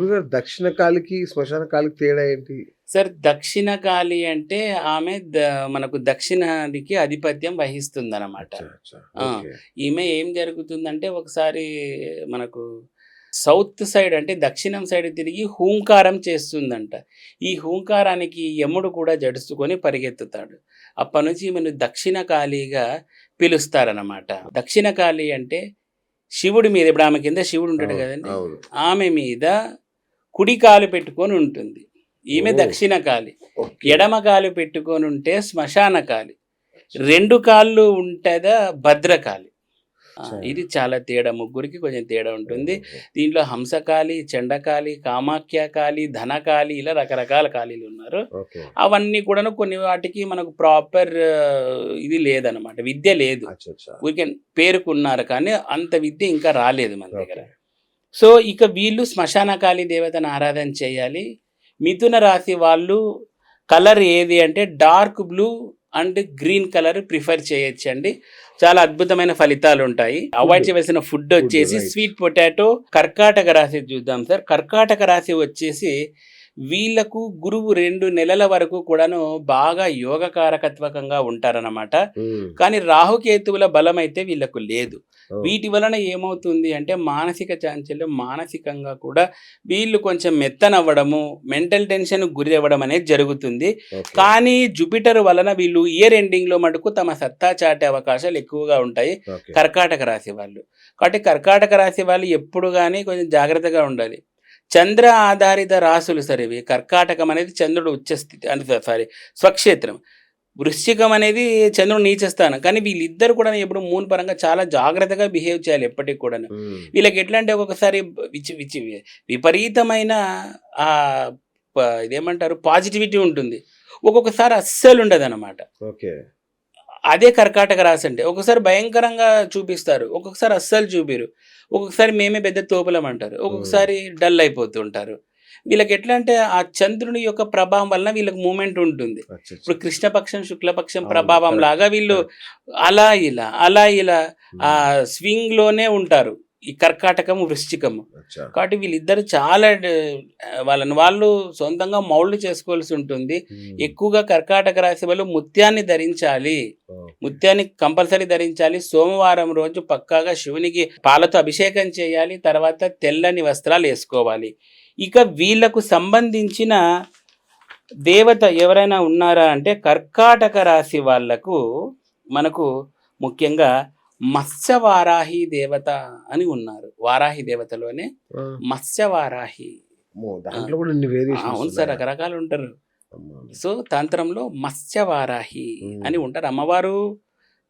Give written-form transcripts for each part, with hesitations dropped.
గురుగారు దక్షిణ కాలికి, శ్మశాన కాలికి తేడా ఏంటి? సార్ దక్షిణ కాళి అంటే ఆమె మనకు దక్షిణానికి ఆధిపత్యం వహిస్తుందన్నమాట. అచ్చా! అచ్చా! ఆ! ఓకే. ఈమె ఏం జరుగుతుందంటే ఒకసారి మనకు సౌత్ సైడ్ అంటే దక్షిణం సైడ్ తిరిగి హూంకారం చేస్తుందంట. ఈ హూంకారానికి యముడు కూడా జడుసుకొని పరిగెత్తుతాడు. అప్పటినుంచి ఈమెను దక్షిణ కాళిగా పిలుస్తారన్నమాట. దక్షిణ కాళి అంటే శివుడి మీద ఇప్పుడు ఆమె కింద శివుడు ఉంటాడు అవును. కదండీ! అవును. ఆమె మీద కుడి కాలు పెట్టుకొని ఉంటుంది. ఈమె ఓహ్! దక్షిణ కాలి. ఓకే. ఎడమ కాలు పెట్టుకొనుంటే శ్మశాన కాలి. 2 కాళ్ళు ఉంటదా భద్రకాళి. అచ్చా! ఇది చాలా తేడా. ముగ్గురికి కొంచెం తేడా ఉంటుంది. ఓహోహో! దీంట్లో హంసకాళి, చండకాళి, కామాఖ్య కాళి, ధనకాళి ఇలా రకరకాల కాళీలున్నారు. ఓకే. అవన్నీ కూడాను కొన్ని వాటికి మనకు ప్రాపర్ ఇది లేదనమాట. విద్య లేదు. అచ్చచ్చా! ఊరికే పేరుకున్నారు కానీ అంత విద్య ఇంకా రాలేదు మన దగ్గర. ఓకే. సో, ఇక వీళ్ళు శ్మశాన కాళి దేవతను ఆరాధన చేయాలి. మిథున రాశి వాళ్ళు కలర్ ఏది అంటే dark blue and green colour prefer చేయొచ్చండి. చాలా అద్భుతమైన ఫలితాలుంటాయి. అవాయిడ్ చేయవలసిన ఫుడ్ వచ్చేసి రైట్. Sweet potato. కర్కాటక రాశి చూద్దాం సార్. కర్కాటక రాశి వచ్చేసి వీళ్ళకు గురువు 2 నెలల వరకు కూడాను బాగా యోగకారకత్వకంగా ఉంటారన్నమాట. హ్మ్. కానీ రాహుకేతువుల బలం అయితే వీళ్ళకు లేదు. ఓహ్! వీటి వలన ఏమవుతుంది అంటే మానసిక చాంచల్యం, మానసికంగా కూడా వీళ్ళు కొంచెం మెత్తనవ్వడము, మెంటల్ టెన్షన్‌కి గురి అవ్వడం అనేది జరుగుతుంది. ఓకే. కానీ జూపిటర్ వలన వీళ్ళు ఇయర్ ఎండింగ్‌లో మటుకు తమ సత్తా చాటే అవకాశాలు ఎక్కువగా ఉంటాయి ఓకే. కర్కాటక రాశి వాళ్ళు. కాబట్టి కర్కాటక రాశి వాళ్ళు ఎప్పుడు గాని కొంచెం జాగ్రత్తగా ఉండాలి. చంద్ర ఆధారిత రాశులు సార్ ఇవి. కర్కాటకం అనేది చంద్రుడు ఉచ్చస్థితి అంటే స్వక్షేత్రం. వృశ్చికం అనేది చంద్రుడు నీచస్థానం. కానీ వీళ్ళిద్దరు కూడా ఎప్పుడు మూన్ పరంగా చాలా జాగ్రత్తగా బిహేవ్ చేయాలి ఎప్పటికి కూడాను. హ్మ్. వీళ్ళకి ఎట్లా అంటే ఒక్కొక్కసారి విపరీతమైన ఇదేమంటారు పాజిటివిటీ ఉంటుంది. ఒక్కొక్కసారి అస్సలు ఉండదన్నమాట. ఓకే. అదే కర్కాటక రాశి అంటే. ఒక్కొక్కసారి భయంకరంగా చూపిస్తారు. ఒక్కొక్కసారి అస్సలు చూపియరు. ఒక్కొక్కసారి మేమే పెద్ద తోపులం అంటారు. ఒక్కొక్కసారి డల్ అయిపోతూ ఉంటారు. వీళ్ళకి ఎట్లా అంటే ఆ చంద్రుని యొక్క ప్రభావం వలన వీళ్ళకి మూమెంట్ ఉంటుంది. అచ్చచ్చా! ఇప్పుడు కృష్ణపక్షం, శుక్లపక్షం అవును. ప్రభావం కరెక్ట్. లాగా వీళ్ళు కరెక్ట్. అలా ఇలా ఆ హ్మ్. స్వింగ్‌లోనే ఉంటారు. ఈ కర్కాటకము, వృశ్చికము. అచ్చా! కాబట్టి వీళ్ళిద్దరు చాలా వాళ్ళని వాళ్ళు సొంతంగా మౌల్డ్ చేసుకోవాల్సి ఉంటుంది. హ్మ్. ఎక్కువగా కర్కాటక రాశి వాళ్ళు ముత్యాన్ని ధరించాలి. ఓకే. ముత్యాన్ని కంపల్సరీ ధరించాలి. సోమవారం రోజు పక్కాగా శివునికి పాలతో అభిషేకం చేయాలి. తర్వాత తెల్లని వస్త్రాలు వేసుకోవాలి. ఇక వీళ్ళకు సంబంధించిన దేవత ఎవరైనా ఉన్నారా అంటే కర్కాటక రాశి వాళ్ళకు మనకు ముఖ్యంగా మత్స్యవారాహి దేవత అని ఉన్నారు. వారాహి దేవతలోనే ఆ! మత్స్యవారాహి. అమ్మో! ఆ! దాంట్లో కూడా ఇన్ని వేరియేషన్స్ అవును సార్. ఉన్నాయా? రకరకాలు ఉంటారు. అమ్మో! సో, తంత్రంలో మత్స్యవారాహి అని హ్మ్. ఉంటారు. అమ్మవారు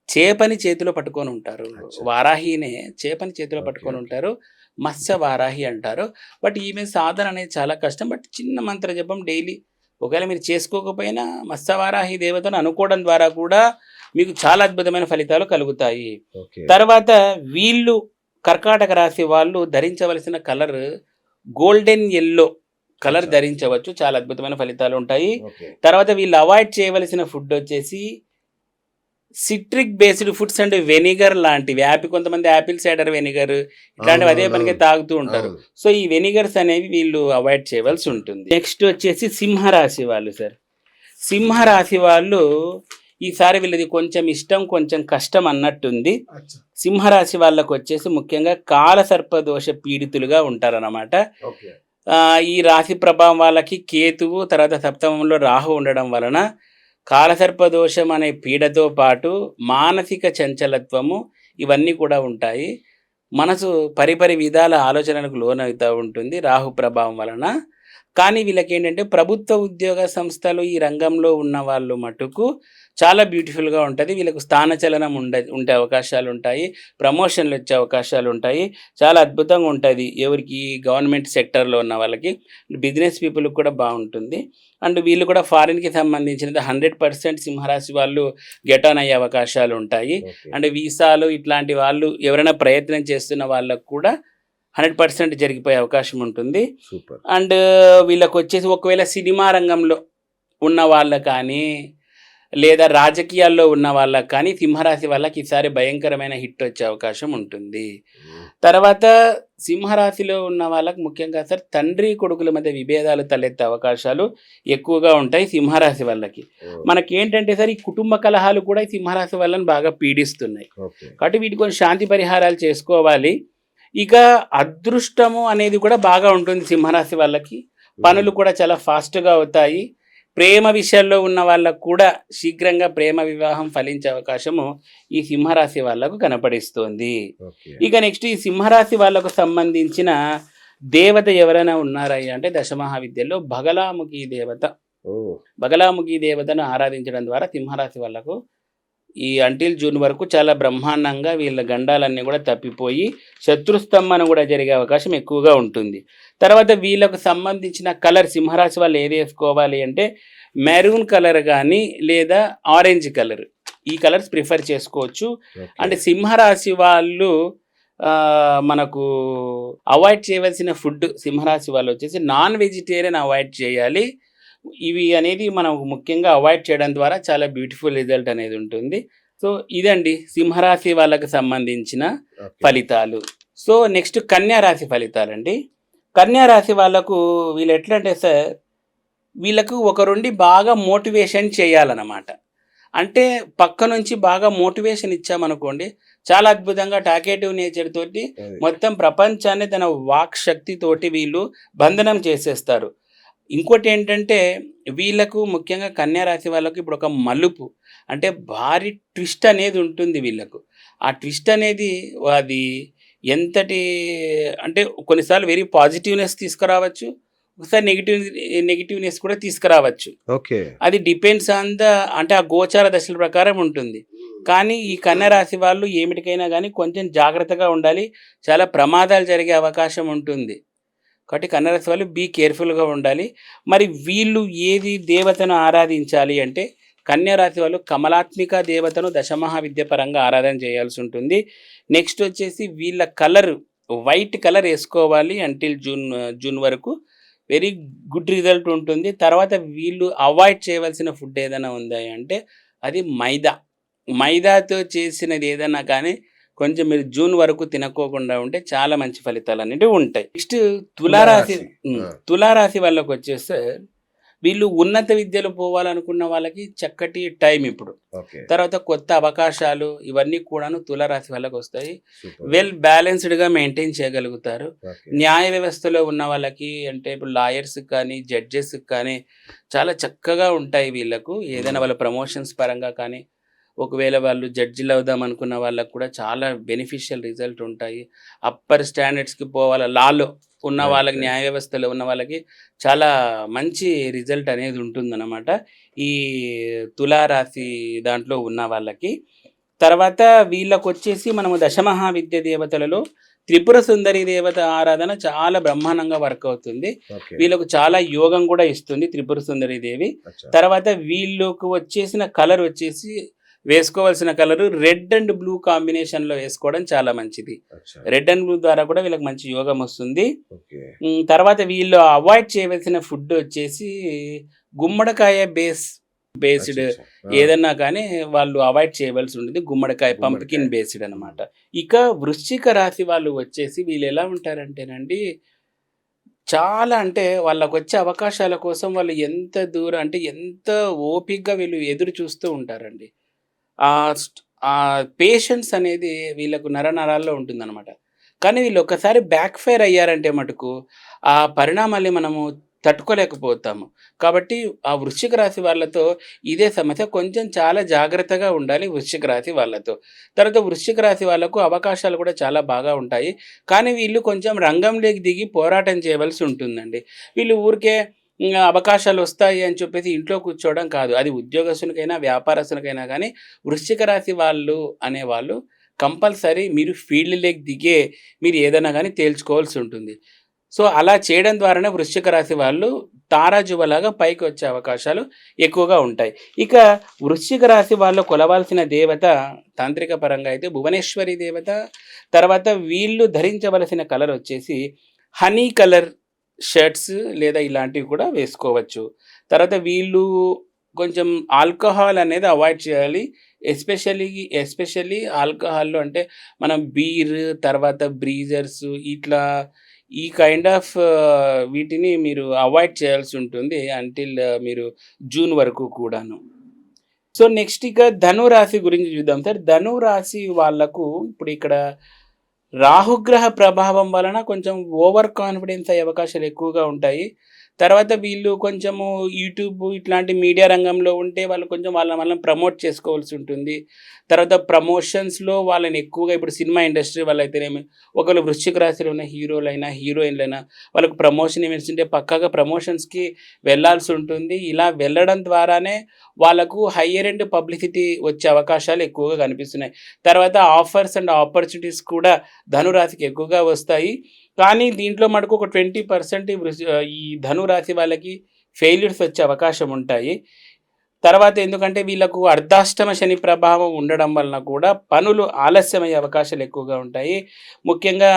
చేపని చేతిలో పట్టుకొని ఉంటారు. అచ్చా! వారాహినే చేపని చేతిలో ఓకే. పట్టుకొని ఓకే. ఉంటారు. మత్స్యవారాహి అంటారు. బట్ ఈమె సాధన అనేది చాలా కష్టం. బట్ చిన్న మంత్ర జపం డైలీ ఒకవేళ మీరు చేసుకోకపోయినా మత్స్యవారాహి దేవతను అనుకోవడం ద్వారా కూడా మీకు చాలా అద్భుతమైన ఫలితాలు కలుగుతాయి. ఓకే. తర్వాత వీళ్ళు కర్కాటక రాశి వాళ్ళు ధరించవలసిన కలర్ గోల్డెన్ యెల్లో కలర్ అచ్చా! ధరించవచ్చు. చాలా అద్భుతమైన ఫలితాలు ఉంటాయి. ఓకే. తర్వాత వీళ్ళు అవాయిడ్ చేయవలసిన ఫుడ్ వచ్చేసి citric based foods and vinegar లాంటివి. కొంతమంది యాపిల్ సైడర్ వెనిగర్ ఇట్లాంటివి అదే పనిగా అవునవునవును. తాగుతూ ఉంటారు. అవును. సో, ఈ వెనిగర్స్ అనేవి వీళ్ళు అవాయిడ్ చేయవలసి అచ్చా! ఉంటుంది. నెక్స్ట్ వచ్చేసి సింహరాశి వాళ్ళు సార్. సింహరాశి వాళ్ళు ఈసారి వీళ్ళది కొంచెం ఇష్టం, కొంచెం కష్టం అన్నట్టుంది. అచ్చా! సింహరాశి వాళ్ళకు వచ్చేసి ముఖ్యంగా కాలసర్పదోష పీడితులుగా ఉంటారన్నమాట. ఓకే. ఈ రాశి ప్రభావం వాళ్ళకి కేతువు తర్వాత సప్తమంలో రాహు ఉండడం వలన కాలసర్పదోషం అనే పీడతో పాటు మానసిక చంచలత్వము ఇవన్నీ కూడా ఉంటాయి. మనసు పరిపరి విధాల ఆలోచనలకు లోనవుతూ ఉంటుంది రాహు ప్రభావం వలన. కానీ వీళ్ళకేంటంటే ప్రభుత్వ ఉద్యోగ సంస్థలు ఈ రంగంలో ఉన్న వాళ్ళు మటుకు చాలా బ్యూటిఫుల్‌గా ఉంటది. వీళ్ళకు స్థానచలనం ఉండే అవకాశాలుంటాయి. ప్రమోషన్‌లు వచ్చే అవకాశాలుంటాయి. చాలా అద్భుతంగా ఉంటది. ఎవరికి గవర్నమెంట్ సెక్టార్‌లో ఉన్న వాళ్ళకి. బిజినెస్ పీపుల్‌కి కూడా బావుంటుంది. అండ్ వీళ్ళు కూడా ఫారిన్‌కి సంబంధించినది 100% సింహరాశి వాళ్ళు గెట్ ఆన్ అయ్యే అవకాశాలుంటాయి. ఓకే. అండ్ వీసాలు ఇట్లాంటి వాళ్ళు ఎవరైనా ప్రయత్నం చేస్తున్న వాళ్ళకు కూడా 100% జరిగిపోయే అవకాశం ఉంటుంది. సూపర్. అండ్ వీళ్ళకొచ్చేసి ఒకవేళ సినిమా రంగంలో ఉన్న వాళ్ళు కానీ లేదా రాజకీయాల్లో ఉన్న వాళ్ళకి కానీ సింహరాశి వాళ్ళకి ఈసారి భయంకరమైన హిట్ వచ్చే అవకాశం ఉంటుంది. తర్వాత సింహరాశిలో ఉన్న వాళ్ళకి ముఖ్యంగా సార్ తండ్రి కొడుకుల మధ్య విభేదాలు తలెత్తే అవకాశాలు ఎక్కువగా ఉంటాయి సింహరాశి వాళ్ళకి. మనకేంటంటే సార్ ఈ కుటుంబ కలహాలు కూడా ఈ సింహరాశి వాళ్ళని బాగా పీడిస్తున్నాయి. కాబట్టి వీటి కొంచెం శాంతి పరిహారాలు చేసుకోవాలి. ఇక అదృష్టము అనేది కూడా బాగా ఉంటుంది సింహరాశి వాళ్ళకి. పనులు కూడా చాలా ఫాస్ట్గా అవుతాయి. ప్రేమ విషయాల్లో ఉన్న వాళ్ళకు కూడా శీఘ్రంగా ప్రేమ వివాహం ఫలించే అవకాశము ఈ సింహరాశి వాళ్ళకు కనపడిస్తోంది. ఇక నెక్స్ట్ ఈ సింహరాశి వాళ్ళకు సంబంధించిన దేవత ఎవరైనా ఉన్నారయ్యా అంటే దశమహావిద్యల్లో బగలాముఖి దేవత. బగలాముఖి దేవతను ఆరాధించడం ద్వారా సింహరాశి వాళ్ళకు ఈ అంటిల్ జూన్ వరకు చాలా బ్రహ్మాండంగా వీళ్ళ గండాలన్నీ కూడా తప్పిపోయి శత్రుస్తంభన కూడా జరిగే అవకాశం ఎక్కువగా ఉంటుంది. తర్వాత వీళ్ళకు సంబంధించిన కలర్ సింహరాశి వాళ్ళు ఏది వేసుకోవాలి అంటే మెరూన్ కలర్ కానీ లేదా ఆరెంజ్ కలర్, ఈ కలర్స్ ప్రిఫర్ చేసుకోవచ్చు. అంటే సింహరాశి వాళ్ళు మనకు అవాయిడ్ చేయవలసిన ఫుడ్ సింహరాశి వాళ్ళు వచ్చేసి నాన్ వెజిటేరియన్ అవాయిడ్ చేయాలి. ఇవి అనేది మనం ముఖ్యంగా అవాయిడ్ చేయడం ద్వారా చాలా బ్యూటిఫుల్ రిజల్ట్ అనేది ఉంటుంది. సో ఇదండి సింహరాశి వాళ్ళకి సంబంధించిన ఫలితాలు. సో నెక్స్ట్ కన్యా రాశి ఫలితాలండి. కన్యా రాశి వాళ్ళకు వీళ్ళు ఎట్లా అంటే సార్ వీళ్ళకు ఒకరుండి బాగా మోటివేషన్ చేయాలన్నమాట. అంటే పక్క నుంచి బాగా మోటివేషన్ ఇచ్చామనుకోండి చాలా అద్భుతంగా టాకేటివ్ నేచర్ తోటి మొత్తం ప్రపంచాన్ని తన వాక్ శక్తితోటి వీళ్ళు బంధనం చేసేస్తారు. ఇంకోటి ఏంటంటే వీళ్ళకు ముఖ్యంగా కన్యా రాశి వాళ్ళకు ఇప్పుడు ఒక మలుపు అంటే భారీ ట్విస్ట్ అనేది ఉంటుంది వీళ్ళకు. ఆ ట్విస్ట్ అనేది అది ఎంతటి అంటే కొన్నిసార్లు వెరీ పాజిటివ్నెస్ తీసుకురావచ్చు, ఒకసారి నెగిటివ్నెస్ కూడా తీసుకురావచ్చు. అది డిపెండ్స్ ఆన్ ద అంటే ఆ గోచార దశల ప్రకారం ఉంటుంది. కానీ ఈ కన్యా రాశి వాళ్ళు ఏమిటికైనా కానీ కొంచెం జాగ్రత్తగా ఉండాలి, చాలా ప్రమాదాలు జరిగే అవకాశం ఉంటుంది. కాబట్టి కన్యా రాశి వాళ్ళు బీ కేర్ఫుల్గా ఉండాలి. మరి వీళ్ళు ఏది దేవతను ఆరాధించాలి అంటే కన్యా రాశి వాళ్ళు కమలాత్మిక దేవతను దశమహావిద్య పరంగా ఆరాధన చేయాల్సి ఉంటుంది. నెక్స్ట్ వచ్చేసి వీళ్ళ కలర్ వైట్ కలర్ వేసుకోవాలి అంటిల్ జూన్ వరకు. వెరీ గుడ్ రిజల్ట్ ఉంటుంది. తర్వాత వీళ్ళు అవాయిడ్ చేయవలసిన ఫుడ్ ఏదైనా ఉందా అంటే అది మైదాతో చేసినది ఏదైనా కానీ కొంచెం మీరు జూన్ వరకు తినకోకుండా ఉంటే చాలా మంచి ఫలితాలు అనేవి ఉంటాయి. నెక్స్ట్ తులారాశి వాళ్ళకి వచ్చేస్తే వీళ్ళు ఉన్నత విద్యలు పోవాలనుకున్న వాళ్ళకి చక్కటి టైం ఇప్పుడు. తర్వాత కొత్త అవకాశాలు ఇవన్నీ కూడాను తులారాశి వాళ్ళకి వస్తాయి. వెల్ బ్యాలెన్స్డ్గా మెయింటైన్ చేయగలుగుతారు. న్యాయ వ్యవస్థలో ఉన్న వాళ్ళకి అంటే ఇప్పుడు లాయర్స్ కానీ జడ్జెస్ కానీ చాలా చక్కగా ఉంటాయి వీళ్ళకు. ఏదైనా వాళ్ళ ప్రమోషన్స్ పరంగా కానీ ఒకవేళ వాళ్ళు జడ్జిలు అవుదాం అనుకున్న వాళ్ళకు కూడా చాలా బెనిఫిషియల్ రిజల్ట్ ఉంటాయి. అప్పర్ స్టాండర్డ్స్కి పోవాలి లాలో ఉన్న వాళ్ళకి న్యాయ వ్యవస్థలో ఉన్న వాళ్ళకి చాలా మంచి రిజల్ట్ అనేది ఉంటుందన్నమాట ఈ తులారాశి దాంట్లో ఉన్న వాళ్ళకి. తర్వాత వీళ్ళకు వచ్చేసి మనము దశమహావిద్య దేవతలలో త్రిపుర సుందరి దేవత ఆరాధన చాలా బ్రహ్మాండంగా వర్క్ అవుతుంది. వీళ్ళకు చాలా యోగం కూడా ఇస్తుంది త్రిపుర సుందరి దేవి. తర్వాత వీళ్ళకు వచ్చేసిన కలర్ వచ్చేసి వేసుకోవాల్సిన కలరు రెడ్ అండ్ బ్లూ కాంబినేషన్లో వేసుకోవడం చాలా మంచిది. రెడ్ అండ్ బ్లూ ద్వారా కూడా వీళ్ళకి మంచి యోగం వస్తుంది. తర్వాత వీళ్ళు అవాయిడ్ చేయవలసిన ఫుడ్ వచ్చేసి గుమ్మడికాయ బేస్డ్ ఏదన్నా కానీ వాళ్ళు అవాయిడ్ చేయవలసి ఉంటుంది. గుమ్మడికాయ పంప్కిన్ బేస్డ్ అనమాట. ఇక వృశ్చిక రాశి వాళ్ళు వచ్చేసి వీళ్ళు ఎలా ఉంటారంటేనండి చాలా అంటే వాళ్ళకు వచ్చే అవకాశాల కోసం వాళ్ళు ఎంత దూరం అంటే ఎంత ఓపికగా వీళ్ళు ఎదురు చూస్తూ ఉంటారండి. ఆ పేషెన్స్ అనేది వీళ్ళకు నరాల్లో ఉంటుందన్నమాట. కానీ వీళ్ళు ఒక్కసారి బ్యాక్ ఫైర్ అయ్యారంటే మటుకు ఆ పరిణామాల్ని మనము తట్టుకోలేకపోతాము. కాబట్టి ఆ వృశ్చిక రాశి వాళ్ళతో ఇదే సమస్య. కొంచెం చాలా జాగ్రత్తగా ఉండాలి వృశ్చిక రాశి వాళ్ళతో. తర్వాత వృశ్చిక రాశి వాళ్ళకు అవకాశాలు కూడా చాలా బాగా ఉంటాయి. కానీ వీళ్ళు కొంచెం రంగంలోకి దిగి పోరాటం చేయవలసి ఉంటుందండి. వీళ్ళు ఊరికే అవకాశాలు వస్తాయి అని చెప్పేసి ఇంట్లో కూర్చోవడం కాదు. అది ఉద్యోగస్తునికైనా వ్యాపారస్తునికైనా కానీ వృశ్చిక రాశి వాళ్ళు అనేవాళ్ళు కంపల్సరీ మీరు ఫీల్డ్లోకి దిగే మీరు ఏదైనా కానీ తేల్చుకోవాల్సి ఉంటుంది. సో అలా చేయడం ద్వారానే వృశ్చిక రాశి వాళ్ళు తారాజువలాగా పైకి వచ్చే అవకాశాలు ఎక్కువగా ఉంటాయి. ఇక వృశ్చిక రాశి వాళ్ళు కొలవాల్సిన దేవత తాంత్రిక పరంగా అయితే భువనేశ్వరి దేవత. తర్వాత వీళ్ళు ధరించవలసిన కలర్ వచ్చేసి హనీ కలర్ షర్ట్స్ లేదా ఇలాంటివి కూడా వేసుకోవచ్చు. తర్వాత వీళ్ళు కొంచెం ఆల్కహాల్ అనేది అవాయిడ్ చేయాలి. ఎస్పెషల్లీ ఆల్కహాల్‌లో అంటే మనం బీర్, తర్వాత బ్రీజర్స్ ఇట్లా ఈ కైండ్ ఆఫ్ వీటిని మీరు అవాయిడ్ చేయాల్సి ఉంటుంది అంటిల్ మీరు జూన్ వరకు కూడాను. సో, నెక్స్ట్ ఇక ధను రాశి గురించి చూద్దాం సార్. ధను రాశి వాళ్ళకు ఇప్పుడు ఇక్కడ రాహుగ్రహ ప్రభావం వలన కొంచెం ఓవర్ కాన్ఫిడెన్స్ అయ్యే అవకాశాలు ఎక్కువగా ఉంటాయి. తర్వాత వీళ్ళు కొంచెము యూట్యూబ్ ఇట్లాంటి మీడియా రంగంలో ఉంటే వాళ్ళు కొంచెం వాళ్ళని ప్రమోట్ చేసుకోవాల్సి ఉంటుంది. తర్వాత ప్రమోషన్స్‌లో వాళ్ళని ఎక్కువగా ఇప్పుడు సినిమా ఇండస్ట్రీ వాళ్ళైతేనేమి, ఒకవేళ వృశ్చిక రాశిలో ఉన్న హీరోలైనా, హీరోయిన్‌లైనా వాళ్ళకి ప్రమోషన్ ఈవెంట్స్ ఉంటే పక్కాగా ప్రమోషన్స్‌కి వెళ్ళాల్సి ఉంటుంది. ఇలా వెళ్ళడం ద్వారానే వాళ్ళకు హైయర్ ఎండ్ పబ్లిసిటీ వచ్చే అవకాశాలు ఎక్కువగా కనిపిస్తున్నాయి. తర్వాత ఆఫర్స్ అండ్ ఆపర్చునిటీస్ కూడా ధనురాశికి ఎక్కువగా వస్తాయి. కానీ దీంట్లో మటుకు ఒక 20% ఈ ధనురాశి వాళ్ళకి ఫెయిల్యూర్స్ వచ్చే అవకాశం ఉంటాయి. తర్వాత ఎందుకంటే వీళ్ళకు అర్ధాష్టమ శని ప్రభావం ఉండడం వలన కూడా పనులు ఆలస్యమయ్యే అవకాశాలు ఎక్కువగా ఉంటాయి. ముఖ్యంగా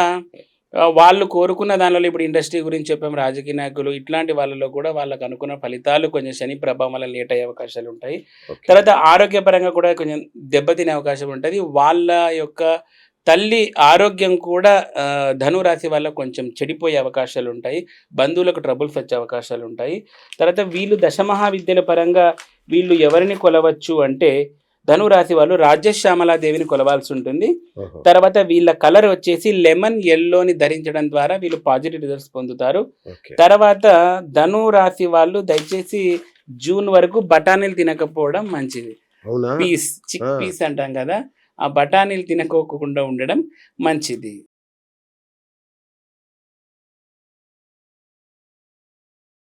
వాళ్ళు కోరుకున్న దానిలో ఇప్పుడు ఇండస్ట్రీ గురించి చెప్పాం, రాజకీయ నాయకులు ఇట్లాంటి వాళ్ళలో కూడా వాళ్ళకు అనుకున్న ఫలితాలు కొంచెం శని ప్రభావం వల్ల లేట్ అయ్యే అవకాశాలు ఉంటాయి. ఓకే. తర్వాత ఆరోగ్యపరంగా కూడా కొంచెం దెబ్బతినే అవకాశం ఉంటది. వాళ్ళ యొక్క తల్లి ఆరోగ్యం కూడా ధనురాశి వాళ్ళకు కొంచెం చెడిపోయే అవకాశాలు ఉంటాయి. బంధువులకు ట్రబుల్స్ వచ్చే అవకాశాలు ఉంటాయి. తర్వాత వీళ్ళు దశమహావిద్యల పరంగా వీళ్ళు ఎవరిని కొలవచ్చు అంటే ధనురాశి వాళ్ళు రాజశ్యామలాదేవిని కొలవాల్సి ఉంటుంది. ఓహో! తర్వాత వీళ్ళ కలర్ వచ్చేసి లెమన్ యెల్లోని ధరించడం ద్వారా వీళ్ళు పాజిటివ్ రిజల్ట్స్ పొందుతారు. ఓకే. తర్వాత ధను రాశి వాళ్ళు దయచేసి జూన్ వరకు బఠానీలు తినకపోవడం మంచిది. అవునా? చిక్ ఆ! పీస్ అంటాం కదా! ఆ బఠానీలు తినకోకుండా ఉండడం మంచిది.